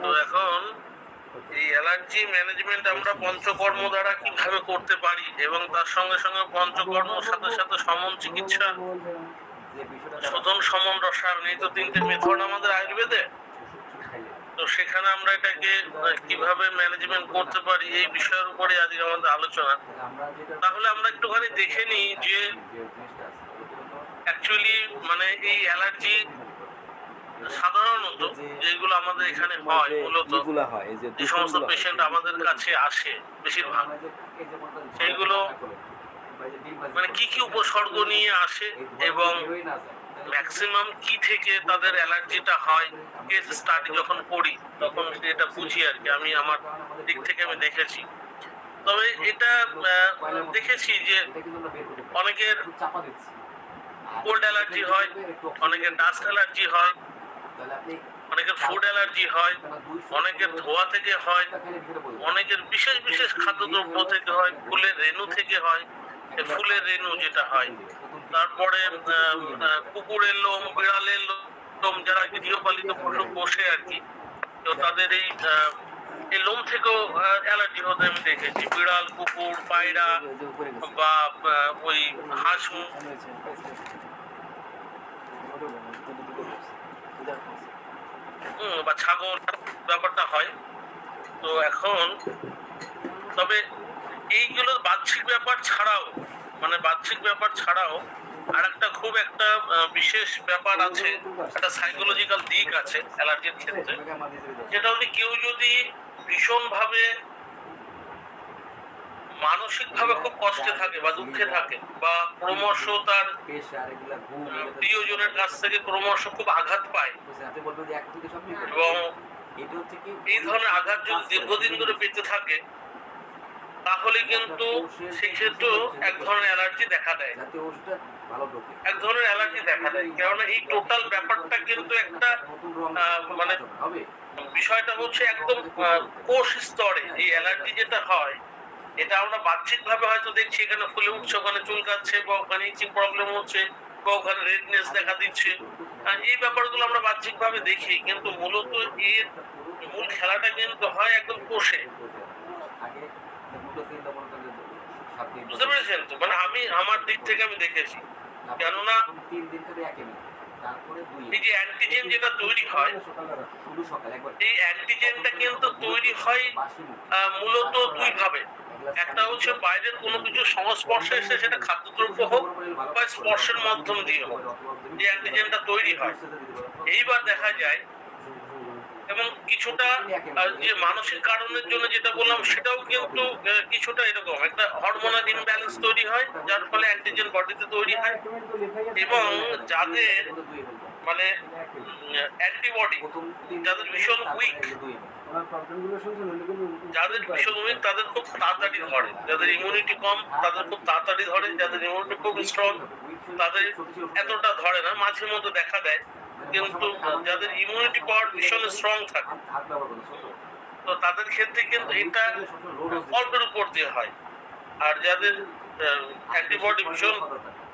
তো এখন এই অ্যালার্জি ম্যানেজমেন্ট আমরা পঞ্চকর্ম দ্বারা কিভাবে করতে পারি এবং তার সঙ্গে সঙ্গে পঞ্চকর্মের সাথে সাথে সমন চিকিৎসা, শোধন, সমন, রসায়ন, এই তো তিনটে মেথড আমাদের আয়ুর্বেদে। তো সেখানে আমরা এটাকে কিভাবে ম্যানেজমেন্ট করতে পারি এই বিষয়ের উপরে আজকে আমাদের আলোচনা। তাহলে আমরা একটুখানি দেখে নিই যে অ্যাকচুয়ালি মানে এই অ্যালার্জি সাধারণত যেগুলো আমাদের এখানে হয়, মূলত যে সমস্ত পেশেন্ট আমাদের কাছে আসে বেশিরভাগ, সেইগুলো মানে কি কি উপসর্গ নিয়ে আসে এবং ম্যাক্সিমাম কি থেকে তাদের অ্যালার্জিটা হয়, কেস স্টাডি যখন করি তখন এটা বুঝি আর কি। আমি আমার দিক থেকে আমি দেখেছি। তবে এটা দেখেছি যে অনেকের কোল্ড অ্যালার্জি হয়, অনেকের ডাস্ট অ্যালার্জি হয়, অনেকের ফুড অ্যালার্জি হয়, অনেকের ধোয়া থেকে হয়, অনেকের বিশেষ বিশেষ খাদ্যদ্রব্য থেকে হয়, ফুলের রেণু থেকে হয়, ফুলের রেণু যেটা হয়। তারপরে কুকুরের লোম, বিড়ালের লোম, যারা গৃহপালিত পশু পোষে আর কি, তো তাদের এই লোম থেকেও অ্যালার্জি হতে আমি দেখেছি। বিড়াল, কুকুর, পায়রা বা ওই হাঁস বা ছাগল ব্যাপারটা হয়। তো এখন তবে এইগুলো বাহ্যিক ব্যাপার ছাড়াও, মানে বাহ্যিক ব্যাপার ছাড়াও আর একটা খুব একটা বিশেষ ব্যাপার আছে, একটা সাইকোলজিক্যাল দিক আছে অ্যালার্জির ক্ষেত্রে। যেটা হচ্ছে কেউ যদি ভীষণ ভাবে মানসিক ভাবে খুব কষ্টে থাকে বা দুঃখে থাকে বা ক্রমশ তার প্রিয়জনের কাছ থেকে ক্রমশ খুব আঘাত পায়, এবং এই ধরনের আঘাত যদি দীর্ঘদিন ধরে পেতে থাকে তাহলে কিন্তু সেক্ষেত্রেও এক ধরনের অ্যালার্জি দেখা দেয়, এক ধরনের অ্যালার্জি দেখা দেয়। কারণ এই টোটাল ব্যাপারটা কিন্তু একটা মানে বিষয়টা হচ্ছে একদম কোষ স্তরে এই অ্যালার্জি যেটা হয়, এটা আমরা বাহ্যিক ভাবে হয়তো দেখছি এখানে ফুলে উঠছে, ওখানে চুলকাচ্ছে, বা ওখানে ইচিং প্রবলেম হচ্ছে, বা ওখানে রেডনেস দেখা দিচ্ছে, এই ব্যাপারগুলো আমরা বাহ্যিক ভাবে দেখি, কিন্তু মূলত এর মূল খেলাটা কিন্তু হয় একদম কোষে। বুঝতে পেরেছেন তো? মানে আমি আমার দিক থেকে আমি দেখেছি, কেননা এই যে অ্যান্টিজেন যেটা তৈরি হয়, এই অ্যান্টিজেনটা কিন্তু তৈরি হয় মূলত দুই ভাবে। একটা হচ্ছে বাইরের কোনো কিছু সংস্পর্শে এসে, সেটা খাদ্যদ্রব্য হোক বা স্পর্শের মাধ্যম দিয়ে হোক, যে অ্যান্টিজেনটা তৈরি হয়। এইবার দেখা যায় এবং কিছুটা যে মানসিক কারণের জন্য যেটা বললাম সেটাও কিন্তু কিছুটা এরকম একটা হরমোনাল ইমব্যালেন্স তৈরি হয়, যার ফলে অ্যান্টিজেন বডিতে তৈরি হয়। এবং যাদের মানে অ্যান্টিবডি, যাদের ভীষণ উইক, যাদের ভীষণ উইক তাদের খুব তাড়াতাড়ি ধরে, যাদের ইমিউনিটি কম তাদের খুব তাড়াতাড়ি ধরে, যাদের ইমিউনিটি খুব স্ট্রং তাদের এতটা ধরে না, মাঝে মধ্যে দেখা দেয়। কিন্তু যাদের ইমিউনিটি পাওয়ার ভীষণ স্ট্রং থাকে, তো তাদের ক্ষেত্রে কিন্তু এটা অল্পের উপর দিয়ে হয়। আর যাদের অ্যান্টিবডি ভীষণ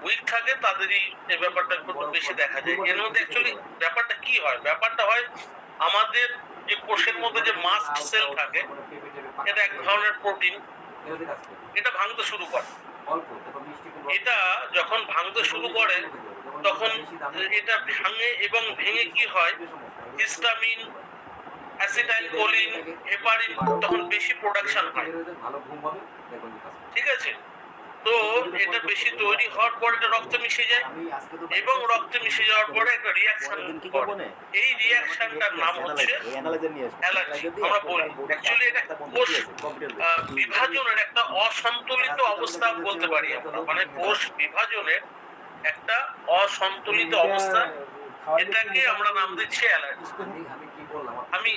উইক থাকে তাদেরই এই ব্যাপারটা একটু বেশি দেখা যায়। এর মধ্যে অ্যাকচুয়ালি ব্যাপারটা কি হয়, ব্যাপারটা হয় আমাদের যে কোষের মধ্যে যে মাস্ট সেল থাকে, এটা এক ধরনের প্রোটিন, এটা ভাঙতে শুরু করে। এটা যখন ভাঙতে শুরু করে তখন এটা ভাঙে, এবং ভেঙে কি হয়, হিস্টামিন, অ্যাসিটাইলকোলিন, হেপারিন তখন বেশি প্রোডাকশন হয়। ঠিক আছে? তো এটা বেশি তৈরি হওয়ার পর এটা রক্তে মিশে যায়, এবং রক্তে মিশে যাওয়ার পরে একটা রিঅ্যাকশন করে। এই রিঅ্যাকশনটার নাম হচ্ছে অ্যালার্জি। আমরা বলি অ্যাকচুয়ালি এটা কোষ বিভাজনের একটা অসন্তুলিত অবস্থা বলতে পারি আমরা, মানে কোষ বিভাজনের একটা অসন্তুলিত অবস্থা, এটাকে আমরা নাম দিচ্ছি অ্যালার্জি। আমি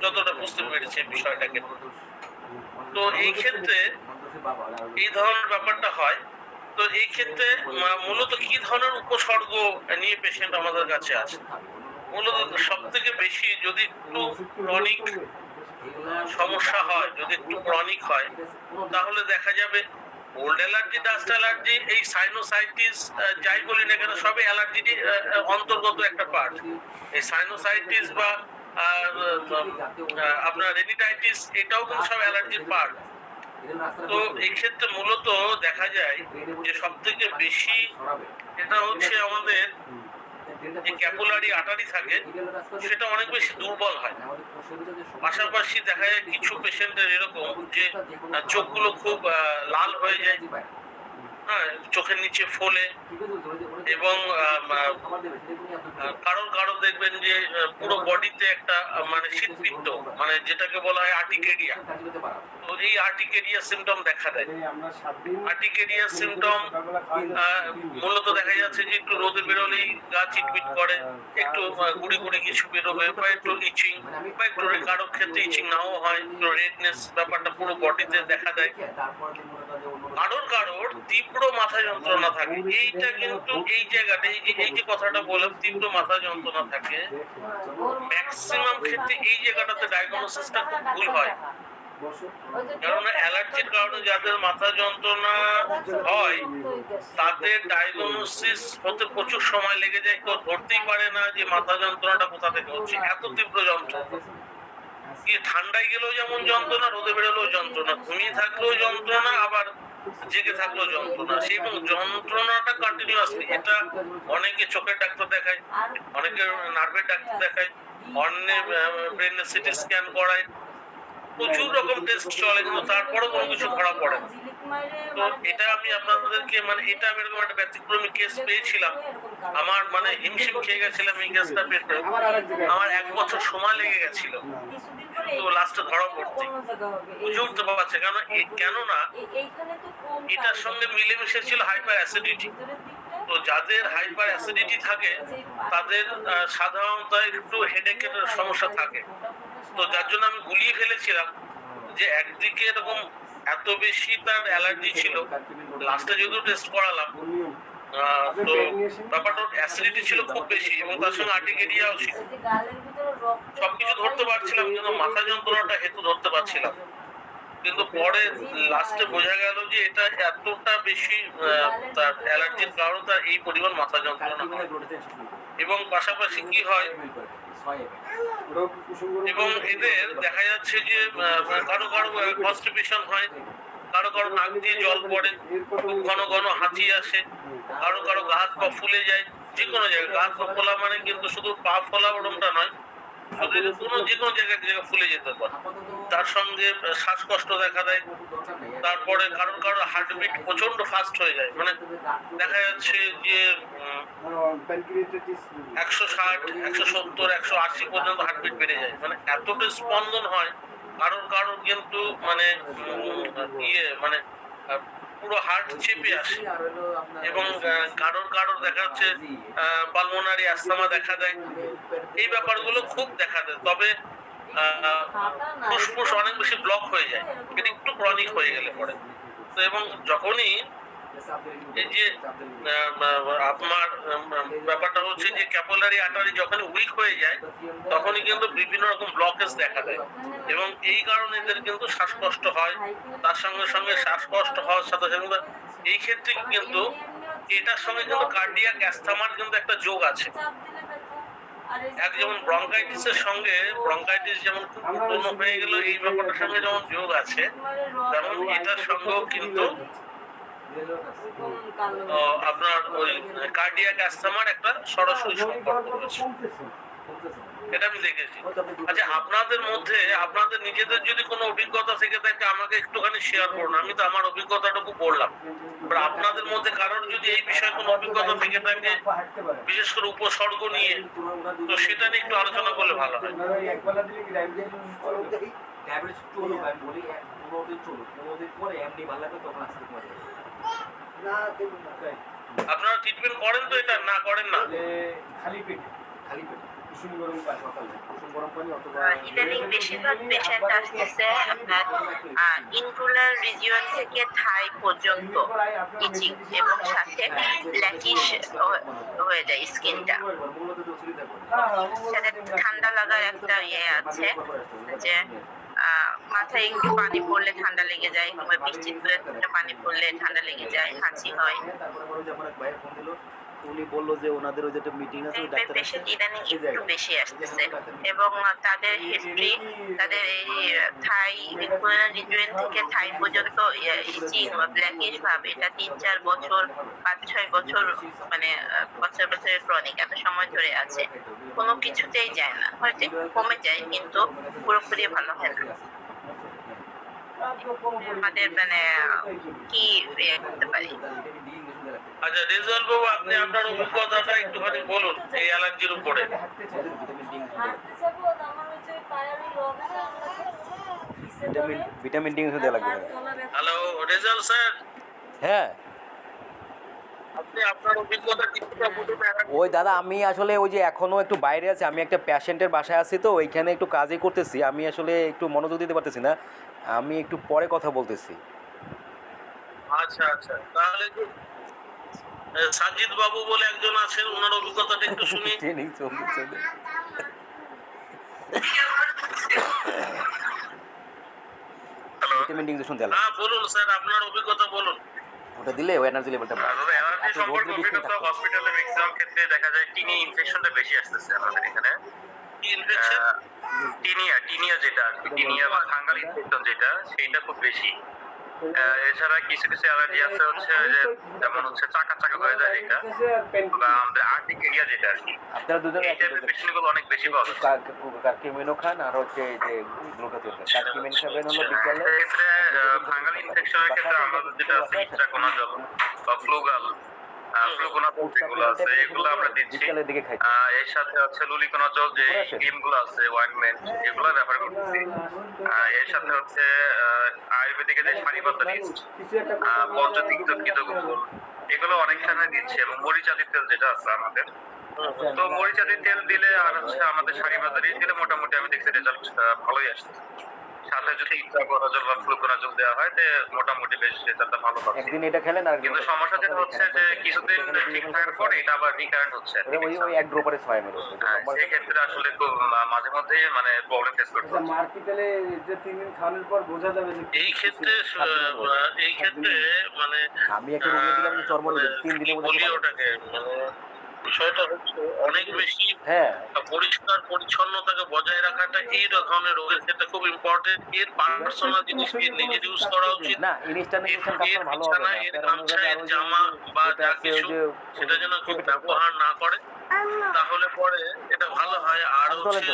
যতটা বুঝতে পেরেছি বিষয়টাকে। তো এই ক্ষেত্রে এই ধরনের ব্যাপারটা হয়। তো এই ক্ষেত্রে মূলত কি ধরনের উপসর্গ নিয়ে পেশেন্ট আমাদের কাছে আছে? মূলত সব থেকে বেশি যদি একটু ক্রনিক সমস্যা হয়, যদি একটু ক্রনিক হয়, তাহলে দেখা যাবে কোল্ড অ্যালার্জি, ডাস্ট অ্যালার্জি, এই সাইনোসাইটিস যাই বলি না কেন, সবই অ্যালার্জিরই অন্তর্গত একটা পার্ট। এই সাইনোসাইটিস বা আর আপনার রেনিটাইটিস, এটাও কিন্তু সব অ্যালার্জির পার্ট। তো এই ক্ষেত্রে মূলত দেখা যায় যে সব থেকে বেশি এটা হচ্ছে আমাদের যে ক্যাপুলারি আর্টারি থাকে সেটা অনেক বেশি দুর্বল হয়। পাশাপাশি দেখা যায় কিছু পেশেন্টের এরকম যে চোখগুলো খুব লাল হয়ে যায়, হ্যাঁ, চোখের নিচে ফোলে, এবং কারোর কারোর দেখবেন যে পুরো বডিতে একটা মানে শীতপিত্ত, মানে যেটাকে বলা হয় আর্টিকেরিয়া। তো এই আর্টিকেরিয়া সিমটম দেখা দেয়। আর্টিকেরিয়া সিমটম মূলত দেখা যাচ্ছে যে একটু রোদে বেরোলেই গা চিটপিট করে, একটু গুড়ি গুড়ি কিছু বেরোবে, বা একটু ইচিং, বা একটু কারোর ক্ষেত্রে ইচিং নাও হয়, একটু রেডনেস ব্যাপারটা পুরো বডিতে দেখা দেয়। কারোর কারোর তীব্র মাথা যন্ত্রণা থাকে। এইটা কিন্তু এই জায়গাটা এই যে কথাটা বললাম, তীব্র মাথা যন্ত্রণা থাকে, ম্যাক্সিমাম ক্ষেত্রে এই জায়গাটাতে ডায়াগনোসিসটা খুব ভুল হয়। কারণ অ্যালার্জির কারণে যাদের মাথা যন্ত্রণা হয় তাদের ডায়াগনোসিস হতে প্রচুর সময় লেগে যায়, কেউ ধরতেই পারে না যে মাথা যন্ত্রণাটা কোথা থেকে হচ্ছে, এত তীব্র যন্ত্রণা। ঠান্ডায় গেলেও যেমন যন্ত্রণা, রোদে বেরোলেও যন্ত্রণা, ঘুমিয়ে থাকলেও যন্ত্রণা, আবার জেগে থাকলেও যন্ত্রণা, সেই এবং যন্ত্রণাটা কন্টিনিউয়াসলি। এটা অনেকে চোখের ডাক্তার দেখায়, অনেকে নার্ভের ডাক্তার দেখায়, অনেকে ব্রেন সিটি স্ক্যান করায়, প্রচুর রকম টেস্ট চলে, কিন্তু তারপরেও কোনো কিছু ধরা পড়ে না। তো এটা আমি আপনাদেরকে মানে এটা আমি এরকম একটা ব্যতিক্রমী কেস পেয়েছিলাম, আমার মানে হিমশিম খেয়ে গেছিলাম এই কেসটা পেতে। আমার 1 বছর সময় লেগে গেছিল, তো লাস্টে ধরা পড়তে বুঝে উঠতে পারছে কেননা এটার সঙ্গে মিলেমিশে ছিল হাইপার অ্যাসিডিটি। তো যাদের হাইপার অ্যাসিডিটি থাকে তাদের সাধারণত একটু হেডেকের সমস্যা থাকে। তো যার জন্য আমি গুলিয়ে ফেলেছিলাম যে একদিকে এরকম এত বেশি তার অ্যালার্জি ছিল, লাস্টে যেহেতু টেস্ট করালাম তো ব্যাপারটা অ্যাসিডিটি ছিল খুব বেশি, এবং তার সঙ্গে আর্টিকেরিয়াও ছিল। সবকিছু ধরতে পারছিলাম কিন্তু মাথা যন্ত্রণাটা হেতু ধরতে পারছিলাম। কিন্তু পরে লাস্টে বোঝা গেল যে এটা এতটা বেশি তার অ্যালার্জির কারণে তার এই পরিমাণ মাথা যন্ত্রণা হয়। এবং পাশাপাশি কি হয়, এবং এদের দেখা যাচ্ছে যে কারো কারো কনস্টিপেশন হয়, কারো কারো নাক দিয়ে জল পড়ে, খুব ঘন ঘন হাঁচি আসে, কারো কারো গা হাত পা ফুলে যায়। যে কোনো জায়গায় গা হাত পা ফোলা মানে কিন্তু শুধু পা ফোলা ওরমটা নয়, শরীরের কোনো যে কোনো জায়গায় ফুলে যেতে পারে। তার সঙ্গে শ্বাসকষ্ট দেখা দেয়। তারপরে কারোর কারোর হার্টবিট প্রচন্ড ফাস্ট হয়ে যায়, মানে দেখা যাচ্ছে যে 160, 170, 180 পর্যন্ত হার্টবিট বেড়ে যায়, মানে এতটা স্পন্দন হয়। কারোর কারোর কিন্তু মানে মানে পুরো হার্ট চেপে আসে, এবং কারোর কারোর দেখা যাচ্ছে পালমোনারি অ্যাস্তমা দেখা দেয়। এই ব্যাপারগুলো খুব দেখা দেয়। তবে ফুসফুস অনেক বেশি ব্লক হয়ে যায়, এটা একটু ক্রনিক হয়ে গেলে পরে। তো এবং যখনই এই যে আপনার ব্যাপারটা হচ্ছে যে ক্যাপুলারি আর্টারি যখন উইক হয়ে যায় তখনই কিন্তু বিভিন্ন রকম ব্লকেজ দেখা দেয়, এবং এই কারণে এদের কিন্তু শ্বাসকষ্ট হয়। তার সঙ্গে সঙ্গে শ্বাসকষ্ট হওয়ার সাথে সাথে এই ক্ষেত্রে কিন্তু এটার সঙ্গে কিন্তু কার্ডিয়াক অ্যাস্থমার কিন্তু একটা যোগ আছে। এক যেমন ব্রঙ্কাইটিসের সঙ্গে ব্রঙ্কাইটিস যেমন খুব পুরনো হয়ে গেল, এই ব্যাপারটার সঙ্গে যেমন যোগ আছে, তেমন এটার সঙ্গেও কিন্তু আপনার ওই কার্ডিয়াক অ্যাস্থমার একটা সরাসরি সম্পর্ক রয়েছে। এটা আমি দেখেছি। আচ্ছা, আপনাদের মধ্যে আপনাদের নিজেদের যদি কোনো অভিজ্ঞতা থেকে থাকে আমাকে একটুখানি শেয়ার করুন, আমি তো আমার অভিজ্ঞতাটুকু বললাম। আপনাদের মধ্যে কারোর যদি এই বিষয়ে কোনো অভিজ্ঞতা থেকে থাকে, বিশেষ করে উপসর্গ নিয়ে, তো সেটা নিয়ে একটু আলোচনা করলে ভালো হয়। আপনারা ট্রিটমেন্ট করেন তো এটা, না করেন না? খালি পেটে কুসুম গরম পানি অথবা ইদানিং বেশিরভাগ পেশেন্ট আসতেছে আপনার ইনফুলার রিজিয়ন থেকে থাই পর্যন্ত ইচিং এবং সাথে ব্ল্যাকিশ হয়ে যায় স্কিনটা। সাথে ঠান্ডা লাগার একটা আছে যে মাথায় একটু পানি পড়লে ঠান্ডা লেগে যায়, কিংবা বৃষ্টিতে পানি পড়লে ঠান্ডা লেগে যায়, হাঁচি হয়। উনি বললো যে ওনাদের ওই যে একটা মিটিং আছে ওই ডাক্তার পেশেন্ট ইদানিং একটু বেশি আসতেছে এবং তাদের হিস্ট্রি, তাদের এই থাই রিজুয়েন থেকে থাই পর্যন্ত ইচিং বা ব্ল্যাকিশ ভাব, এটা 3-4 বছর 5-6 বছর মানে বছর বছরের ক্রনিক এত সময় ধরে আছে, কোনো কিছুতেই যায় না, হয়তো একটু কমে যায় কিন্তু পুরোপুরি ভালো হয় না। আমাদের মানে কি ইয়ে করতে পারি? আচ্ছা রেজাল্ট বাবু, আপনি আপনার অভিজ্ঞতাটা একটুখানি বলুন এই অ্যালার্জির উপরে। ভিটামিন ডি ওষুধ দেওয়া লাগবে। হ্যালো রেজাল্ট স্যার, হ্যাঁ আপনি আপনার অভিজ্ঞতা কিছুটা বলুন। ওই দাদা আমি আসলে ওই যে এখনও একটু বাইরে আছি, আমি একটা পেশেন্টের বাসায় আছি, তো ওইখানে একটু কাজই করতেছি, আমি আসলে একটু মনোযোগ দিতে পারতেছি না, আমি একটু পরে কথা বলতেছি। আচ্ছা আচ্ছা, তাহলে কি সাজিদ বাবু বলে একজন আছেন, ওনার অভিজ্ঞতাটা একটু শুনি। ট্রেনিং চলতেছে। হ্যালো, ভিটামিন ডি ইনজেকশন দেওয়া হ্যাঁ বলুন স্যার, আপনার অভিজ্ঞতা বলুন। ওটা দিলে ওই এনার্জি লেভেলটা বাড়ে। তবে অ্যালার্জি আপনি সম্পর্কে রোজ যদি অভিজ্ঞতা থাকতেন। হসপিটালে ম্যাক্সিমাম ক্ষেত্রে দেখা যায় টিনি ইনফেকশনটা বেশি আসতেছে আমাদের এখানে। কি ইনফেকশন? টিনিয়া যেটা আর কি, টিনিয়া বা ফাঙ্গাল ইনফেকশন যেটা, সেইটা খুব বেশি। এছাড়া কিছু কিছু অ্যালার্জি আছে হচ্ছে যে যেমন হচ্ছে চাকা চাকা হয়ে যায় এটা, বা আমাদের আর্টিক এরিয়া যেটা আর কি, আপনারা দুজনে এই টাইপের পেশেন্টগুলো অনেক বেশি পাওয়া যাচ্ছে। কার্কিমিনও খান আর হচ্ছে এই যে গ্লুটাথিয়ন খান। কার্কিমিন খাবেন হলো বিকালে, এক্ষেত্রে ফাঙ্গাল ইনফেকশনের ক্ষেত্রে আমাদের যেটা আছে ইট্রাকোনাজল বা ফ্লুকোনাজল যেগুলো আছে এগুলো আমরা দিচ্ছি। বিকালের দিকে খাইতে। এর সাথে হচ্ছে লুলিকোনাজল যে ক্রিমগুলো আছে, অয়েন্টমেন্ট, এগুলো ব্যবহার করতেছি। এর সাথে হচ্ছে আয়ুর্বেদিকের যে সারিবাতা লিস্ট, পঞ্চতিক্ত কীটকগুল, এগুলো অনেক সময় দিচ্ছি, এবং মরিচাদি তেল যেটা আছে আমাদের, তো মরিচাদি তেল দিলে আর হচ্ছে আমাদের সারিবাতা লিস্ট দিলে মোটামুটি আমি দেখছি রেজাল্ট ভালোই আসছে। সাথে যদি ইট্রাকোনাজল বা ফ্লুকোনাজল দেওয়া হয় তে মোটামুটি বেশ রেজাল্টটা ভালো পাচ্ছে। একদিন এটা খেলেন আর কিন্তু সমস্যা যেটা হচ্ছে যে কিছুদিন ঠিক থাকার পরে এটা আবার রিকারেন্ট হচ্ছে। ওই এক ড্রপারে 6 ml সেক্ষেত্রে আসলে খুব মাঝে মধ্যেই মানে প্রবলেম ফেস করতে হচ্ছে। মার্কেটে যে 3 দিন খাওয়ানোর পর বোঝা যাবে যে এই ক্ষেত্রে মানে আমি একটা রুমে দিলাম যে চর্ম রোগ 3 দিনের মধ্যে বলি ওটাকে, মানে বিষয়টা হচ্ছে অনেক বেশি হ্যাঁ পরিষ্কার পরিচ্ছন্নতাকে বজায় রাখাটা এই ধরনের রোগের ক্ষেত্রে খুব ইম্পর্টেন্ট। এর পার্সোনাল জিনিস নিজের ইউজ করা উচিত না। ইনস্ট্যান্ট কাস্টমার ভালো হবে না। এর গামছা, এর জামা বা যা কিছু সেটা যেন কেউ ব্যবহার না করে, তাহলে পরে এটা ভালো হয়। আর হচ্ছে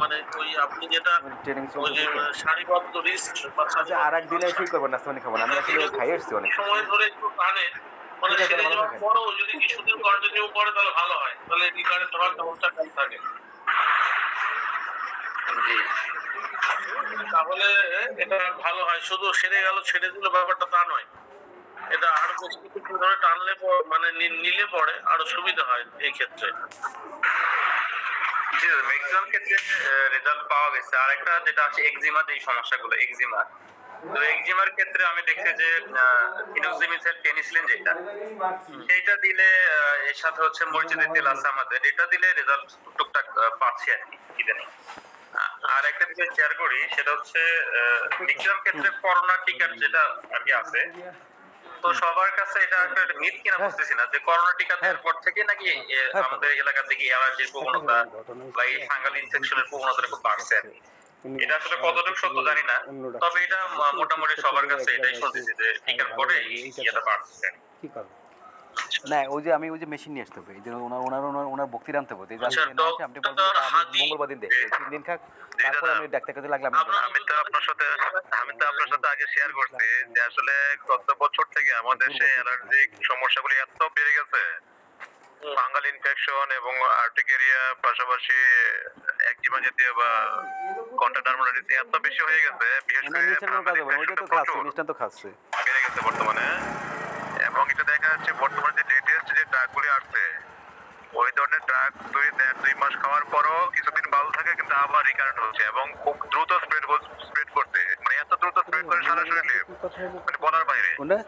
মানে ওই আপনি যেটা ট্রেনিং ওই যে সারিবদ্ধ রিস্ক বা আচ্ছা আর এক দিনে ঠিক করবেন, নাস্তা পানি খাবো না, আমি আসলে খাই আসছি অনেক সময় ধরে একটু টানে, মানে ঠিক আছে, সেটা ভালো যাওয়ার থাকেন। পরেও যদি কিছুদিন কন্টিনিউ করে তাহলে ভালো হয়, তাহলে রিকারেন্ট হওয়ার চান্সটা কম থাকে। জি, তাহলে এটা ভালো হয়। শুধু সেরে গেল ছেড়ে দিল ব্যাপারটা তা নয়, এটা আরো কিছু ধরে টানলে মানে নিলে পরে আরো সুবিধা হয় এই ক্ষেত্রে। জি ম্যাক্সিমাম ক্ষেত্রে রেজাল্ট পাওয়া গেছে। আর একটা যেটা আছে এক্সিমা, যেই সমস্যাগুলো এক্সিমা, তো এক্সিমার ক্ষেত্রে আমি দেখছি যে ইনোক্সিমিথিল পেনিসিলিন যেটা, সেইটা দিলে এর সাথে হচ্ছে মরিচের তেল আছে আমাদের, এটা দিলে রেজাল্ট টুকটাক পাচ্ছি আর কি ইদানিং। আর একটা বিষয় শেয়ার করি, সেটা হচ্ছে ম্যাক্সিমাম ক্ষেত্রে করোনা টিকার যেটা আর কি আছে, তো সবার কাছে এটা একটা মিথ কিনা বুঝতেছি না যে করোনা টিকা দেওয়ার পর থেকে নাকি আমাদের এলাকা থেকে অ্যালার্জির প্রবণতা বা এই ফাঙ্গাল ইনফেকশনের প্রবণতাটা খুব বাড়ছে আর কি। এটা আসলে কতটুকু সত্য জানি না, তবে এটা মোটামুটি সবার কাছে এটাই শুনতেছি যে টিকার পরে এটা বাড়ছে। কি করব না, ওই যে আমি ওই যে মেশিন নিয়ে আসতে হবে, এই যে ওনার বক্তৃতা আনতে হবে, এই যে আচ্ছা, আপনি বলছেন হাতি- মঙ্গলবার দিন দেখে 3 দিন খাক, তারপর আমি ডাক্তার কাছে লাগলাম। আমি তো আপনার সাথে আগে শেয়ার করছি যে আসলে গত বছর থেকে আমাদের সেই অ্যালার্জিক সমস্যাগুলি এত বেড়ে গেছে, ফাঙ্গাল ইনফেকশন এবং আর্টিকেরিয়া, পাশাপাশি একজিমা জাতীয় বা কন্টাডার্মাল জাতীয় এত বেশি হয়ে গেছে, বিশেষ করে ফাঙ্গাল ওইটা তো ইনফেকশনটা খাচ্ছে, প্রচুর নিশ্চয় তো খাচ্ছে। বেড়ে গেছে বর্তমানে। এবং এটা দেখা যাচ্ছে বর্তমানে যে লেটেস্ট যে ড্রাগগুলি আসছে, ওই ধরনের ড্রাগ 2 মাস খাওয়ার পরও কিছুদিন ভালো থাকে, কিন্তু আবার রিকারেন্ট হচ্ছে এবং খুব দ্রুত স্প্রেড করতে, মানে এত দ্রুত স্প্রেড করে সারা শরীরে, মানে বলার বাইরে। কোনটা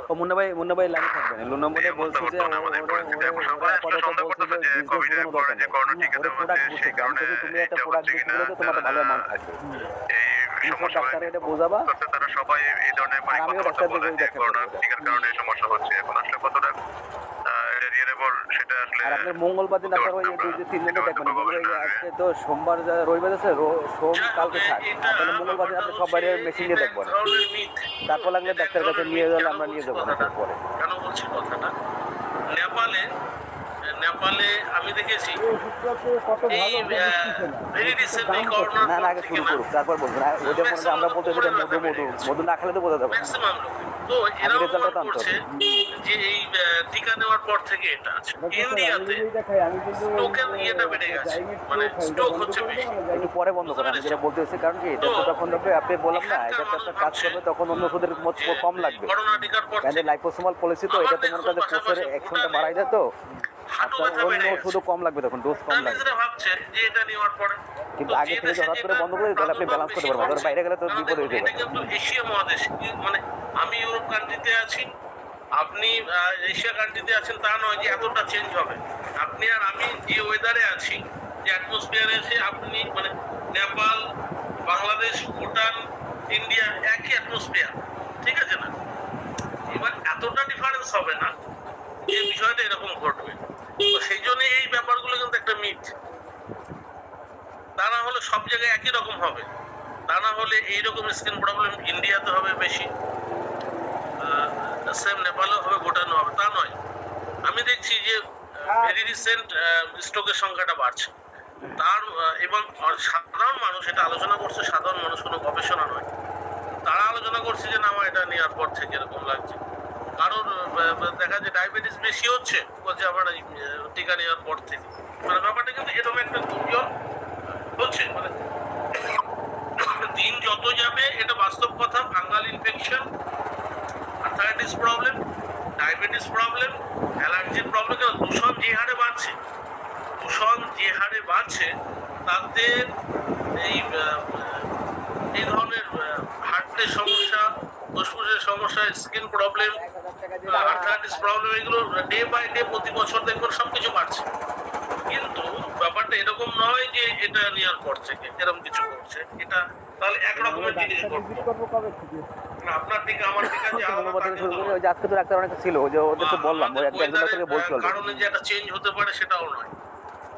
ও মুন্না ভাই লাইনে থাকবেন। লুনা বলে বলছে যে আমাদের পরিস্থিতি এখন সবাই আসলে সন্দেহ করতেছে যে কোভিডের পরে যে করোনা টিকা দেওয়া হচ্ছে, সেই কারণে তুমি একটা প্রোডাক্ট বিক্রি করে তোমার ভালো অ্যামাউন্ট থাকবে। এই এই সমস্যা ডাক্তার এটা বোঝাবা করছে, তারা সবাই এই ধরনের মানে আর আমিও কথাবার্তা ডাক্তারদের বলে ওই যে দেখাতে করোনা বলবো। টিকার কারণে এই সমস্যা হচ্ছে। এখন আসলে কতটা রিয়েলেবল সেটা আসলে আর আপনার মঙ্গলবার দিন আপনার ওই 2-3 দিনে দেখবেন আজকে তো সোমবার রবিবার আছে সোম কালকে থাক তাহলে মঙ্গলবার দিন আপনি সব বাইরে মেশিন দিয়ে দেখবেন তারপর লাগলে ডাক্তারের কাছে নিয়ে গেলে আমরা নিয়ে যাবো না পরে। কেন বলছি কথাটা, নেপালে আমি দেখেছি কত এই ভালো ভেরি রিসেন্টলি করোনার না পর আগে থেকে শুরু না করুক তারপর বলবেন আর ওইটা মনে হয় আমরা বলতেছি যে মধু না খেলে তো বোঝা যাবে না। ম্যাক্সিমাম লোক তো এরাও রেজাল্টটা মনে তো আনতে করছে যে এই টিকা নেওয়ার পর থেকে এটা আছে। ইন্ডিয়াতে আমি কিন্তু স্ট্রোকের ইয়েটা বেড়ে গেছে, মানে স্ট্রোক হচ্ছে বেশি। একটু পরে বন্ধ করেন আমি যেটা বলতেছি কারণ কি এটা তো যখন হবে আপনি বললাম না এটা তো একটা কাজ করবে তখন অন্য ওষুধের কম লাগবে করোনা টিকার পর কারণ থেকে লাইপোসোমাল পলিসি তো এটা তো মনে করেন কোষের অ্যাকশনটা বাড়াই দেয় তো হাঁটু আপনার ব্যথা অন্য বেড়ে গেছে। ওষুধও কম লাগবে তখন ডোজ কম লাগবে নিজেরা ভাবছে যে এটা নেওয়ার পরে কিন্তু তো আগে যে থেকে দেশে হঠাৎ করে যেটা বন্ধ করে দিলে তাহলে আপনি ব্যালেন্স করতে পারবেন ধর বাইরে গেলে তো কারণ বিপদ হয়ে দেখুন, যাবে। এটা কিন্তু এশিয়া মহাদেশ, মানে আমি ইউরোপ কান্ট্রিতে আছি, আপনি এশিয়া কান্ট্রিতে আছেন, তা নয় যে এতটা চেঞ্জ হবে। আপনি আর আমি যে ওয়েদারে আছি, যে অ্যাটমসফিয়ারে আছে, আপনি মানে নেপাল, বাংলাদেশ, ভুটান, ইন্ডিয়া একই অ্যাটমসফিয়ার, ঠিক আছে না? এবার এতটা ডিফারেন্স হবে না যে বিষয়টা এরকম ঘটবে। তো সেই জন্য এই ব্যাপারগুলো কিন্তু একটা মিথ। তা না হলে সব জায়গায় একই রকম হবে, তা না হলে এইরকম স্কিন প্রবলেম ইন্ডিয়াতে হবে বেশি, সেম নেপালেও হবে, ভুটানও হবে, তা নয়। আমি দেখছি যে ভেরি রিসেন্ট স্ট্রোকের সংখ্যাটা বাড়ছে। তার এবং সাধারণ মানুষ এটা আলোচনা করছে, সাধারণ মানুষ, কোনো গবেষণা নয়, তারা আলোচনা করছে যে না আমার এটা নেওয়ার পর থেকে এরকম লাগছে। কারোর দেখা যায় ডায়াবেটিস বেশি হচ্ছে, বলছে আমার এই টিকা নেওয়ার পর থেকে। মানে ব্যাপারটা কিন্তু এরকম একটা গুঞ্জন হচ্ছে, মানে দিন যত যাবে, এটা বাস্তব কথা, fungal infection, arthritis problem, diabetes problem, অ্যালার্জির প্রবলেম, দূষণ যে হারে বাড়ছে তাতে এই ধরনের হার্টের সমস্যা, ফুসফুসের সমস্যা, স্কিন প্রবলেম, আর্থারাইটিস প্রবলেম, এগুলো ডে বাই ডে প্রতি বছর দেখবেন সবকিছু বাড়ছে। কিন্তু ব্যাপারটা এরকম নয় যে এটা নেওয়ার পর থেকে এরকম কিছু করছে, এটা তাহলে একরকমের জিনিস ঘটবে। করবো কবে থেকে আপনার থেকে আমার থেকে যে আলাদা মঙ্গলবার থেকে তাকে শুরু তো করে ওই যে আজকে তো ডাক্তার অনেক ছিল ওই যে ওদের তো বললাম ওই একজন ডাক্তারকে বলছি অলরেডি কারণে যে একটা চেঞ্জ হতে পারে সেটাও নয়।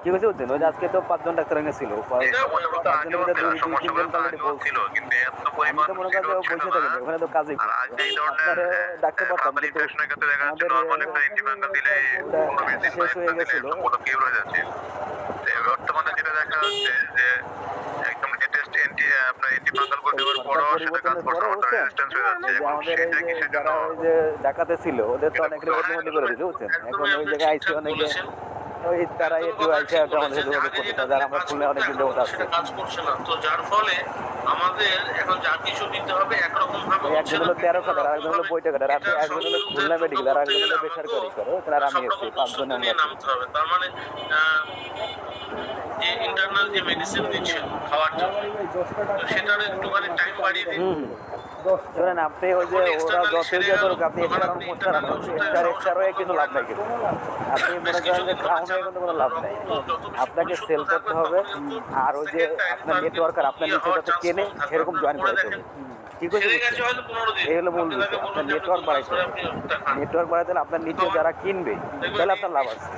কি হয়েছে বুঝছেন ওই যে আজকে তো 5 জন ডাক্তার এনে ছিল আগেও সমস্যা ছিল, কিন্তু এত আমি পরিমাণ তো মনে করেন যে বসে থাকি না, ওখানে তো কাজই আর আগে এই ধরনের ডাক্তার পারতাম ফাঙ্গাল কিন্তু ইনফেকশনের ক্ষেত্রে দেখা যাচ্ছে নরমাল একটা অ্যান্টিফাঙ্গাল দিলে শেষ হয়ে গেছিল। কোনো কেউ রয়ে যাচ্ছে। বর্তমানে যেটা দেখা যাচ্ছে যে একদম লেটেস্ট আপনার অ্যান্টিফাঙ্গাল করে দেওয়ার পরও সেটা কাজ করছে, অটো রেজিস্ট্যান্স হয়ে যাচ্ছে। যে এখন আমাদের এই সেটা যে কিসের যারা জন্য ওই যে ডাকাতে ছিল ওদের তো অনেক বদলি করে দিয়েছে বুঝছেন এখন ওই জায়গায় আইসি অনেকে ওই তারা একটু আইসে আমাদের সাথে যোগাযোগ করতে যারা আমরা খুললে অনেক দিন যাবত আসছে সেটা কাজ করছে না, তো যার ফলে আমাদের এখন যা কিছু দিতে হবে একরকম ভাবে হচ্ছে একজন না, হলো 13 বিভিন্ন কাটার আরেকজন হলো রকম বইটা কাটার এটা একজন হলো সব খুলনা মেডিকেল আর একজন হলো করতে বেসরকারি গেলে করে আর সব আমি রকম এসেছি 5 জন প্রস্তুতি নিয়ে আমরা নামতে হবে। তার মানে যে ইন্টারনাল যে মেডিসিন দিচ্ছে খাওয়ার জন্য, তো সেটার একটুখানি টাইম বাড়িয়ে দিন। শুনেন আপনি ওই যে ওরা যতই যা করুক আপনি এক্সট্রা মোস্টার আনুন এক্সট্রা হয়ে কিন্তু লাভ নাই কিন্তু আপনি মনে করেন যে ক্রাউন হয়ে কিন্তু কোনো লাভ নাই আপনাকে সেল করতে হবে আর ওই যে আপনার নেটওয়ার্ক আর আপনার নিচে যাতে কেনে সেরকম জয়েন করতে হবে ঠিক আছে সেরে গেছে হয়তো 15 দিন। এই হলো মূল আপনি তাকে বিষয় বলুন আপনার যে নেটওয়ার্ক আপনি বাড়াইতে হবে আপনি ওষুধটা খান। নেটওয়ার্ক বাড়াইতে হলে আপনার নিচে যারা কিনবে তাহলে আপনার লাভ আছে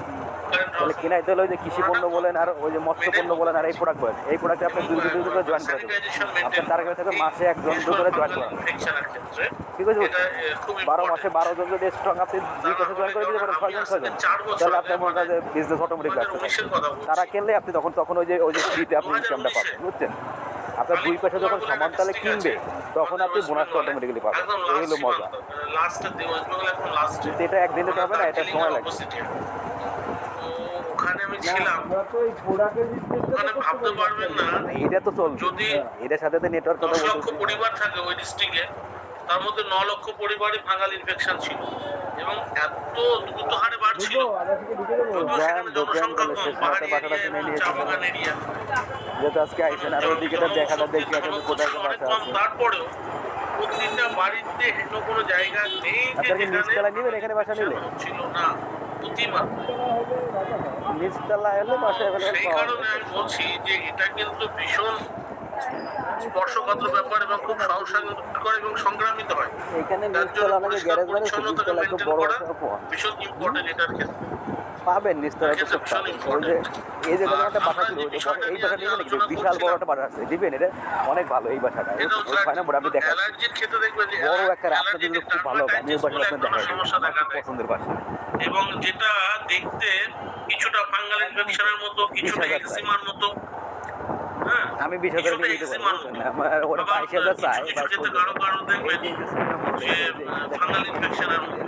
তাহলে কিনাইতে হলে ওই যে কৃষি পণ্য বলেন আর ওই যে মৎস্য পণ্য বলেন আর এই প্রোডাক্ট বলেন এই প্রোডাক্টে আপনি দুই করে জয়েন করে দেবেন আপনার টার্গেট থাকে মাসে 1 জন করে জয়েন করা ইনফেকশনের ক্ষেত্রে ঠিক আছে এটা খুব 12 মাসে 12 জন যদি স্ট্রং আপনি 2 বছর জয়েন করে দিতে পারেন 6 জন তাহলে আপনার মনে হয় যে বিজনেস অটোমেটিক আসতে তারা কিনলে আপনি তখন ওই যে ফ্রিতে আপনি ইনকামটা পাবেন বুঝছেন আপনার 2 পয়সা যখন সমান তালে কিনবে তখন আপনি বোনাসটা অটোমেটিক্যালি পাবেন এই হলো মজা লাস্টের দিন একদম লাস্টে কিন্তু এটা একদিনে তো হবে না এটা সময় লাগবে ওখানে আমি ছিলাম, আমরা তো এই ঘোড়াকে ওখানে ভাবতে পারবেন না এটা তো চলবে যদি এটার সাথে তো নেটওয়ার্ক কথা 10 লক্ষ বলতেছি পরিবার থাকে ওই ডিস্ট্রিক্টে, তার মধ্যে 9 লক্ষ পরিবারে ফাঙ্গাল ইনফেকশন ছিল এবং এত দ্রুত হারে বাড়ছিল। যদিও সেখানে জনসংখ্যা কম, পাহাড়ি এরিয়া এবং চা বাগান এরিয়া, যেহেতু আজকে আইসেন আর ওইদিকে দেখাটা দেখি এখন কোথায় অনেক বাসা কম, আছে তারপরেও প্রতিটা বাড়িতে হেন কোনো জায়গা নেই যে আপনার কি নিচতলা নিবেন এখানে বাসা নিলে ছিল না প্রতিমা। নিচতলা এলে বাসা সেই কারণে আমি বলছি যে এটা কিন্তু ভীষণ স্পর্শকাতর ব্যাপার এবং খুব সাহসাগর এবং সংগ্রামিত হয়। এখানে তার নিচতলা জন্য নাকি পরিষ্কার গ্যারেজ বানিয়েছে, পরিচ্ছন্নতাকে নিচতলা একটু মেনটেন বড় করা একটা পাওয়া ভীষণ ইম্পর্টেন্ট এটার ক্ষেত্রে। পাবেন নিচতলা তো সব পাবেন। ওই যে এই যে একটা বাসা ছিল, ওই যে এই বাসা নিয়ে নাকি বিশাল বড় একটা বাসা আছে, দিবেন এটা অনেক ভালো এই বাসাটা। এটাও ওই ছয় নম্বর আপনি দেখাচ্ছেন অ্যালার্জির ক্ষেত্রে দেখবেন যে বড় একটা রাস্তা যেগুলো খুব ভালো হবে, আমি ওই বাসাটা আপনার দেখাই দেবো, সমস্যা দেখা আমার দেয় পছন্দের বাসা। এবং যেটা দেখতে কিছুটা ফাঙ্গাল ইনফেকশনের মতো, কিছুটা 20,000 এক্সিমার মতো, হ্যাঁ আমি 20,000 কিছুটা নিয়ে দিতে পারবো, eczema বুঝছেন? আমার ওরা আবার 22,000 চাই, কিছু ক্ষেত্রে কারো কারো দেখবেন যে ফাঙ্গাল ইনফেকশনের মতো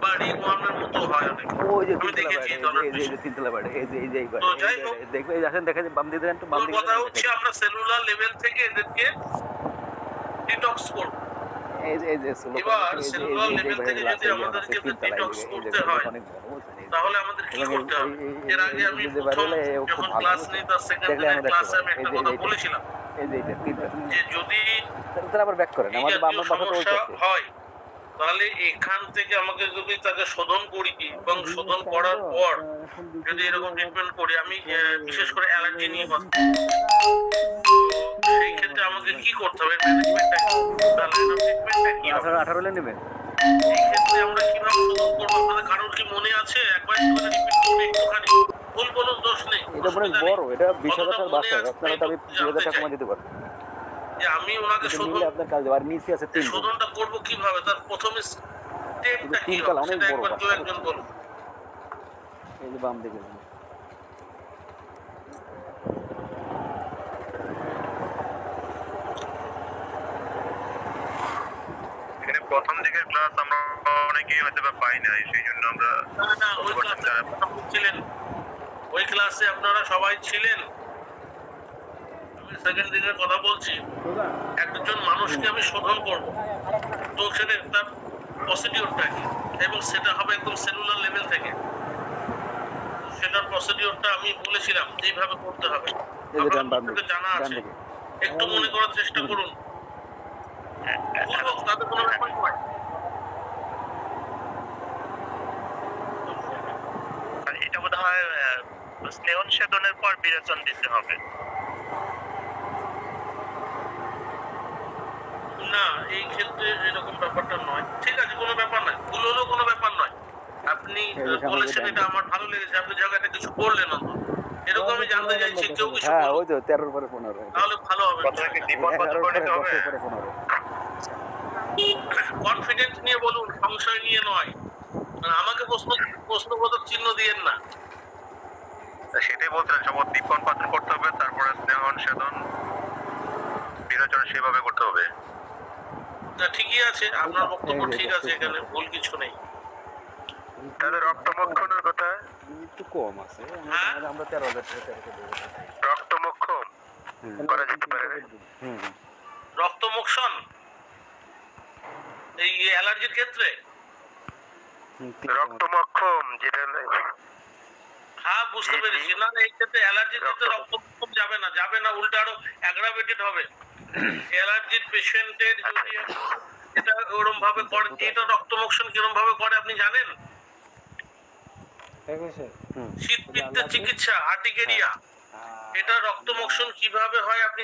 বা রিংওয়ার্মের মতো হয় অনেক। ওই যে আমি তিনতলা দেখেছি বাড়ি, এই ধরনের এই যে তিনতলা বাড়ি, এই যে এই তো যাই হোক, দেখবে, এই আসেন দেখেন, বাম দিকে দেন একটু, বাম তোর দিকে কথা দেন, হচ্ছে আমরা সেলুলার লেভেল থেকে এদেরকে ডিটক্স করব। এই যে এই যে slow এবার এই যে- cellular এই যে level এই থেকে বাড়ির যদি last আমাদেরকে এই যে তিনতলা, detox এই যে করতে জায়গাটা হয়, অনেক বড়, বুঝছেন? এই যে- তাহলে আমাদের কি এবং করতে হবে? এর আগে আমি এই যে প্রথম বাড়ি হলে ও খুব যখন ভালো, ক্লাস বুঝছেন? নিই তার সেকেন্ড দেখলে দিনের আমরা দেখতে ক্লাসে আমি পাবো। একটা এই যে কথা এইটা, বলেছিলাম এই যে এইটা তিনটা। যে যদি তাহলে আবার ব্যাক করেন, এই আমাদের জাতীয় আমার বাসা তো ওই সমস্যা পাশে। হয় তাহলে এখান থেকে আমাকে যদি তাকে শোধন করি এবং শোধন করার পর যদি এরকম ট্রিটমেন্ট করি, আমি বিশেষ করে অ্যালার্জি নিয়ে কথা তো সেই ক্ষেত্রে আমাকে কি করতে হবে, ম্যানেজমেন্টটা কি, ট্রিটমেন্টটা কি হবে, 18 হলে নেবেন। এই ক্ষেত্রে আমরা কিভাবে শোধন করবো? আপনাদের কারোর কি মনে আছে? একবার একটুখানি রিপিট করবে একটুখানি, ভুল কোনো দোষ নেই, এটা অনেক অসুবিধা নেই। বড়, এটা 20,000 কতটা টাকার মনে বাসা, আছে আপনারা তো আমি একটু 2,000 জানতে টাকা চাই। কমে দিতে পারবো। যে আমি ওনাকে এটা শোধন নিলে আপনার কাজ হবে। আর নিচে আছে 3 রুম, শোধনটা করবো কিভাবে, তার প্রথমে স্টেপটা কি তিনতলা, হবে অনেক সেটা বড় একবার কেউ বাসা। একজন বলুন। এই যে বাম দিকে। এখানে প্রথম দিকের ক্লাস আমরা অনেকেই হয়তো বা পাই না, সেই জন্য আমরা না ওই ক্লাসে আপনারা ছিলেন, ওই ক্লাসে আপনারা সবাই ছিলেন। আমি সেকেন্ড দিনের কথা বলছি, একজন মানুষকে আমি শোধন করব, তো সেটা তার প্রসিডিওরটা কি, এবং সেটা হবে একদম সেলুলার লেভেল থেকে। সেটার প্রসিডিওরটা আমি বলেছিলাম এইভাবে করতে হবে। এই যে ডান বাম আপনাদের দিকে, জানা ডান আছে, দিকে। একটু মনে করার চেষ্টা করুন। ভুল হোক তাতে কোনো ব্যাপার নয়। আর এটা বোধ হয় স্নেহন সেদনের পর বিরেচন দিতে হবে। না, এই ক্ষেত্রে এরকম ব্যাপারটা নয়। ঠিক আছে, কোনো ব্যাপার নয়, ভুল হলেও কোনো ব্যাপার নয়। আপনি বলেছেন, এটা আমার ভালো লেগেছে, আপনি জায়গাটা কিছু করলেন অন্তত। এরকম আমি জানতে চাইছি, কেউ কিছু হ্যাঁ, বলুন, ওই তো 13 পরে 15। তাহলে ভালো হবে। প্রথমে কি দ্বিপদ পত্র করে নিতে হবে? 15। কনফিডেন্স নিয়ে বলুন, সংশয় নিয়ে নয়। আমাকে প্রশ্নবোধক চিহ্ন দিয়েন না। সেটাই বলছিলাম, সম্ভবত দীপন পাত্র করতে হবে, তারপরে স্নেহন সেদন বিরেচন সেভাবে করতে হবে। না, ঠিকই আছে, আপনার বক্তব্য ঠিক আছে, এখানে ভুল কিছু নেই। তাহলে রক্তমক্ষণের কথা, একটু কম আছে, হ্যাঁ? আমরা 13,000 টাকা 13 দেবো। রক্তমক্ষণ করা যেতে পারে। হুম। রক্তমোক্ষণ এই অ্যালার্জির ক্ষেত্রে, রক্তমক্ষণ যেটা হ্যাঁ বুঝতে পেরেছি। না এই ক্ষেত্রে অ্যালার্জির ক্ষেত্রে রক্তমোক্ষণ যাবে না, উল্টো আরো অ্যাগ্রাভেটেড হবে। অ্যালার্জির পেশেন্টের যদি এটা ওরম ভাবে করে, এটা রক্তমোক্ষণ কিরম ভাবে করে আপনি জানেন? শীতপিত্তের চিকিৎসা আর্টিকেরিয়া, এটা রক্তমোক্ষণ কিভাবে হয় আপনি